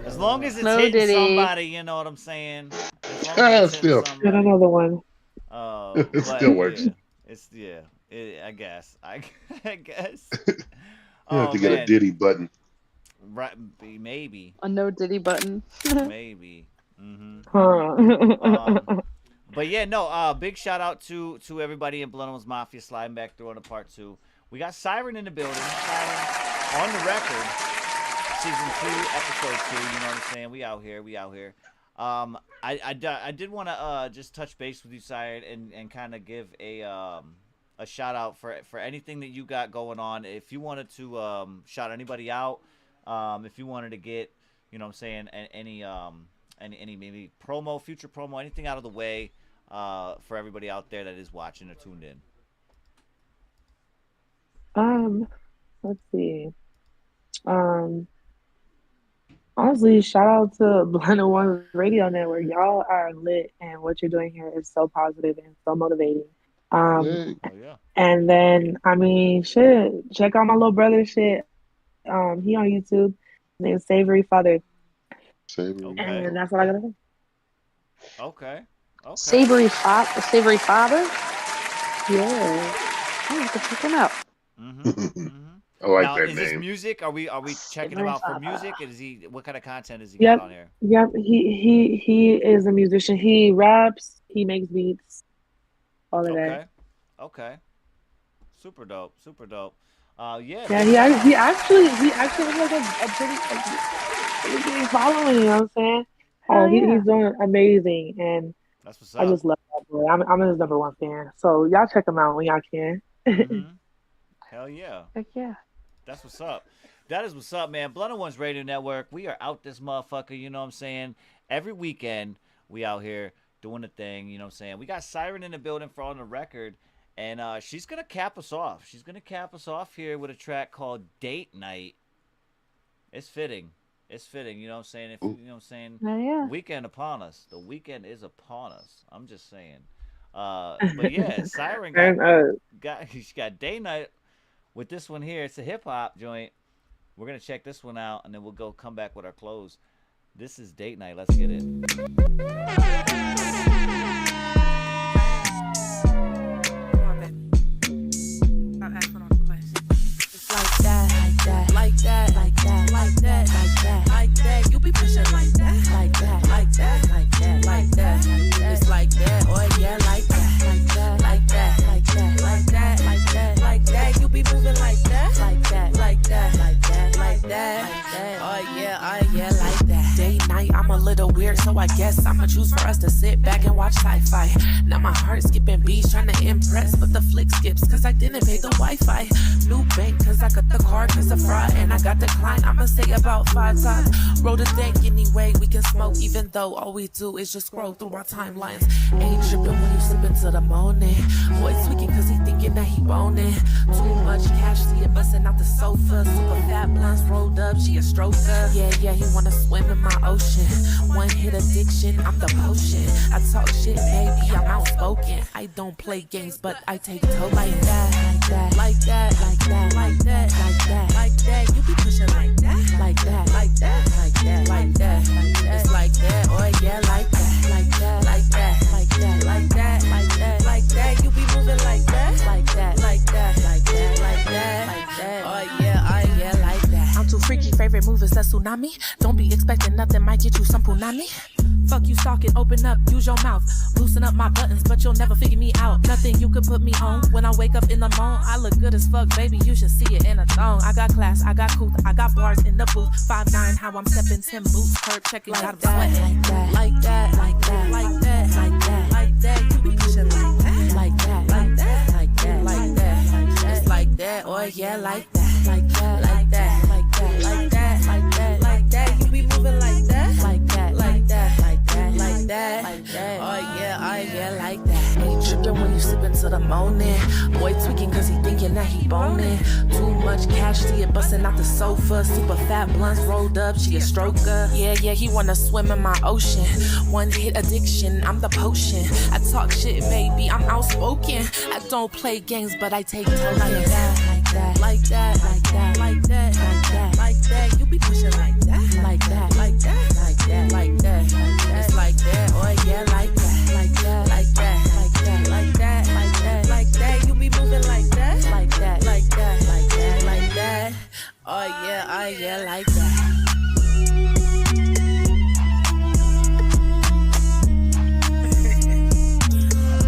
As long as it's No hitting Diddy. somebody, you know what I'm saying? As long as it's hitting Still, And somebody. another one. it But still works. yeah, I guess. I guess. You have Oh to get a man, Diddy button. right? Maybe, A no Diddy button. maybe. Mm-hmm. Huh. Um, but yeah, no. Big shout out to everybody in Bluntums Mafia sliding back through on the part two. We got Siren in the building. Siren on the record, season 2, episode 2. You know what I'm saying? We out here. We out here. I did want to just touch base with you, Siren, and kind of give a shout out for anything that you got going on. If you wanted to shout anybody out, if you wanted to get, you know what I'm saying, any maybe promo, future promo, anything out of the way for everybody out there that is watching or tuned in. Um, let's see. Um, Honestly, shout out to Blended One's Radio Network. Y'all are lit, and what you're doing here is so positive and so motivating. Um, Hey, Oh yeah. and then I mean, shit, check out my little brother. Shit, he on YouTube. His name's Savory Father, Savory. Okay. and that's all I gotta say. Okay. Okay. Savory father. Yeah. Oh, I could check him out. Mm-hmm. Mm-hmm. I like Now, that is this name. music? Are we checking him Savory out for father. music? Is he what kind of content has he got Yep. on here? Yep. He is a musician. He raps. He makes beats. All of that. Okay. Okay. Super dope. Super dope. Yeah, Yeah. big shout out. He actually has like a pretty really big following. You know what I'm saying? Hell He's yeah. doing amazing, and That's what's I up. just love that boy. I'm his number one fan. So y'all check him out when y'all can. Mm-hmm. Hell yeah. Heck yeah. That's what's up. That is what's up, man. Blunt Ones Radio Network. We are out this motherfucker, you know what I'm saying? Every weekend, we out here doing the thing, you know what I'm saying? We got Siren in the building for On the Record, and she's going to cap us off. She's going to cap us off here with a track called Date Night. It's fitting. It's fitting, you know what I'm saying? If you know what I'm saying? Hell yeah. Weekend upon us. The weekend is upon us. I'm just saying. But yeah, Siren And she got day night with this one here. It's a hip hop joint. We're gonna check this one out, and then we'll come back with our clothes. This is date night. Let's get it. Like that, like that, like that, like that, like that. You be pushing like that, like that, like that, like that, like that. It's like that, oh yeah, like that, like that, like that, like that, like that, like that, like that. You be moving like that, like that, like that, like that, like that, like that. Oh yeah, like that. Day night, I'm a little weird, so I guess I'ma choose for us to sit back and watch sci-fi. Now my heart skipping beats, trying to impress, but the flick skips, cause I didn't pay the Wi-Fi. New bank, cause I got the card, cause the fraud, and I got declined. I'ma say about 5 times. Roll the deck anyway, we can smoke, even though all we do is just scroll through our timelines. Ain't tripping when you slip into the morning. Boy tweaking cause he thinking that he boning. Too much cash, see it busting out the sofa. Super fat blunts rolled up, she a stroker. Yeah, he wanna swim in my ocean. One hit addiction, I'm the potion. I talk shit, baby, I'm outspoken. I don't play games, but I take toe like that, like that, like that, like that, like that, like that. You be pushing like that, like that, like that, like that, like that, like that. It's like that, oh yeah, like that, like that, like that, like that, like that, like that, like that. You be moving like that, like that, like that, like that, like that, like that. Oh yeah, like that. I'm too freaky, favorite move is a tsunami. Don't be expecting nothing, might get you some punani. Fuck you stalking, open up, use your mouth. Loosen up my buttons, but you'll never figure me out. Nothing you could put me on. When I wake up in the morning, I look good as fuck, baby, you should see it in a thong. I got class, I got couth, I got bars in the booth. 5'9", how I'm stepping 10 boots. Curb checking, like got that, like that, like that, like that, like that, like that, like that. You be pushing like that, like that, like that, like that, like that. It's like that, oh yeah, like that, like that, like that, like that, like that, like that, like that. You be moving like that, like that, like that, like that, like that, like that. Oh yeah, like that. Ain't tripping when you slip into the morning. Boy tweaking cause he thinking that he boning. Too much cash, see it busting out the sofa. Super fat blunts rolled up, she a stroker. Yeah, he wanna swim in my ocean. One hit addiction, I'm the potion. I talk shit, baby, I'm outspoken. I don't play games, but I take tokens. Like that, like that, like that, like that, like that, like that. You be pushing like that, like that, like that, like that, like that. It's like that, oh yeah, like that, like that, like that, like that, like that, like that, like that. You be moving like that, like that, like that, like that, like that. Oh yeah, like that.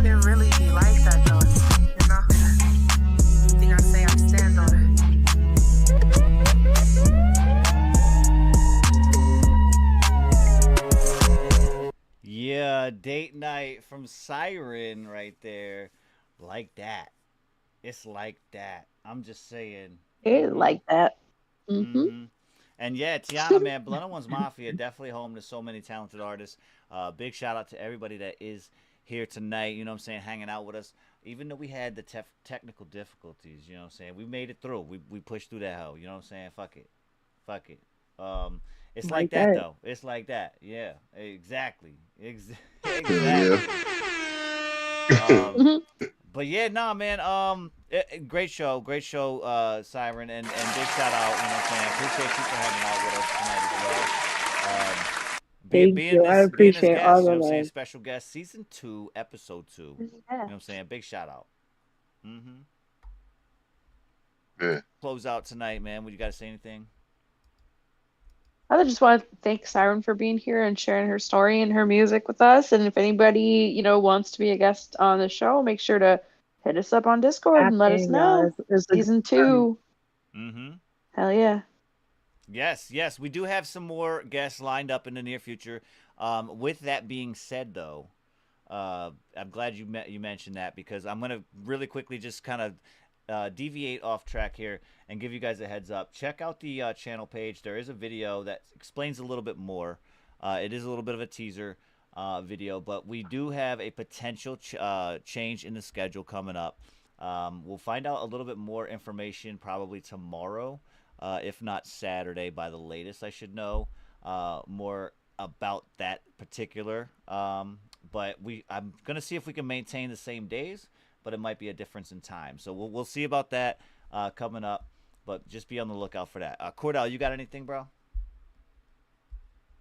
It really be like that though, you know? Everything I say, I stand on it. Yeah, date night from Siren right there. Like that. It's like that. I'm just saying. It like that. Mm-hmm. Mm-hmm. And yeah, Tiana, man, Blunted Ones Mafia, definitely home to so many talented artists. Big shout out to everybody that is here tonight, you know what I'm saying, hanging out with us. Even though we had the technical difficulties, you know what I'm saying, we made it through. We pushed through that hell, you know what I'm saying? Fuck it. It's like that, though. It's like that. Yeah, exactly. Exactly. Yeah. But yeah, nah, man. Great show, Siren, and big shout out. You know what I'm saying? Appreciate you for hanging out with us tonight as well. Thank you. I appreciate guest, all you know the what I'm saying? love. Special guest, season 2, episode 2. You know what I'm saying? Big shout out. Yeah. Close out tonight, man. Would you got to say anything? I just want to thank Siren for being here and sharing her story and her music with us. And if anybody, wants to be a guest on the show, make sure to hit us up on Discord and let us know. It's Season 2. Mm-hmm. Hell yeah. Yes. We do have some more guests lined up in the near future. With that being said, though, I'm glad you mentioned that, because I'm going to really quickly just kind of deviate off track here and give you guys a heads up. Check out the channel page. There is a video that explains a little bit more. It is a little bit of a teaser video, but we do have a potential change in the schedule coming up. We'll find out a little bit more information probably tomorrow, if not Saturday by the latest. I should know more about that particular But I'm gonna see if we can maintain the same days, but it might be a difference in time. So we'll see about that coming up. But just be on the lookout for that. Cordell, you got anything, bro?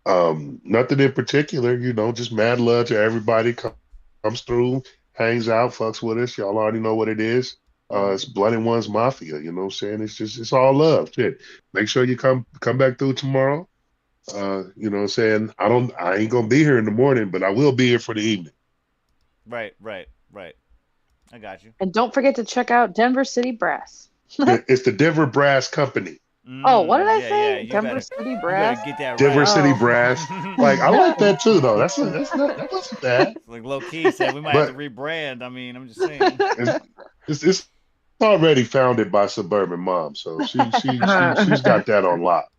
Nothing in particular, just mad love to everybody comes through, hangs out, fucks with us. Y'all already know what it is. It's Blood and One's Mafia, you know what I'm saying? It's all love. Shit. Make sure you come back through tomorrow. You know what I'm saying? I ain't gonna be here in the morning, but I will be here for the evening. Right. I got you. And don't forget to check out Denver City Brass. It's the Denver Brass Company. Oh, what did I say? Yeah, Denver City Brass. Get that Denver right. City Brass. Like, I like that too, though. That wasn't bad. Like low key said, we might have to rebrand. I mean, I'm just saying. It's already founded by Suburban Mom, so she's got that on lock.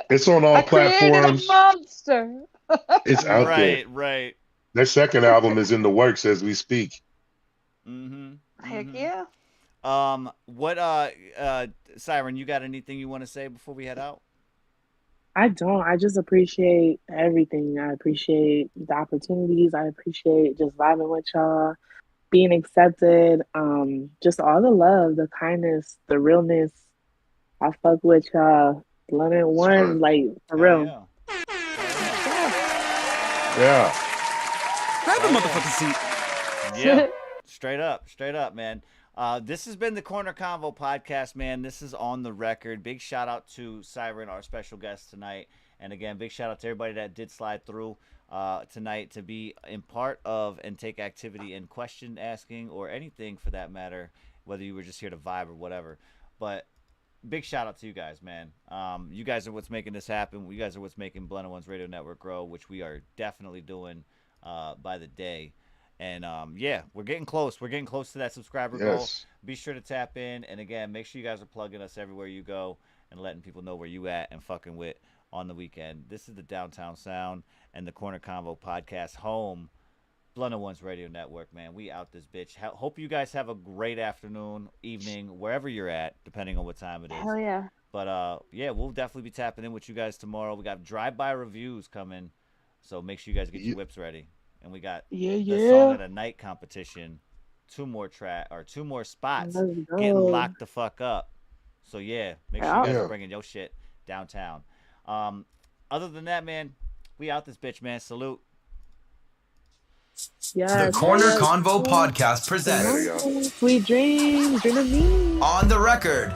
It's on all platforms. A monster. It's out there. Right. Their second album is in the works as we speak. Heck yeah. What Siren, you got anything you want to say before we head out? I don't. I just appreciate everything. I appreciate the opportunities. I appreciate just vibing with y'all, being accepted. Just all the love, the kindness, the realness. I fuck with y'all. Blood and One, like for real. Yeah. Grab a motherfucking seat. Yeah. Straight up, man. This has been the Korner Konvo podcast, man. This is on the record. Big shout out to Siren, our special guest tonight. And again, big shout out to everybody that did slide through tonight to be in part of and take activity in question asking or anything for that matter, whether you were just here to vibe or whatever. But big shout out to you guys, man. You guys are what's making this happen. You guys are what's making Blood and One's radio network grow, which we are definitely doing by the day. And yeah, we're getting close. We're getting close to that subscriber goal. Be sure to tap in. And again, make sure you guys are plugging us everywhere you go and letting people know where you at and fucking with on the weekend. This is the Downtown Sound and the Korner Konvo podcast home. Blood and One's radio network, man. We out this bitch. Hope you guys have a great afternoon, evening, wherever you're at, depending on what time it is. Hell yeah. But yeah, we'll definitely be tapping in with you guys tomorrow. We got drive-by reviews coming, so make sure you guys get your whips ready. And we got the Song of the Night competition. Two more spots getting locked the fuck up. So yeah, make sure you guys are bringing your shit downtown. Other than that, man, we out this bitch, man. Salute. The Korner Konvo podcast presents Sweet dreams, dream of me. On the Record.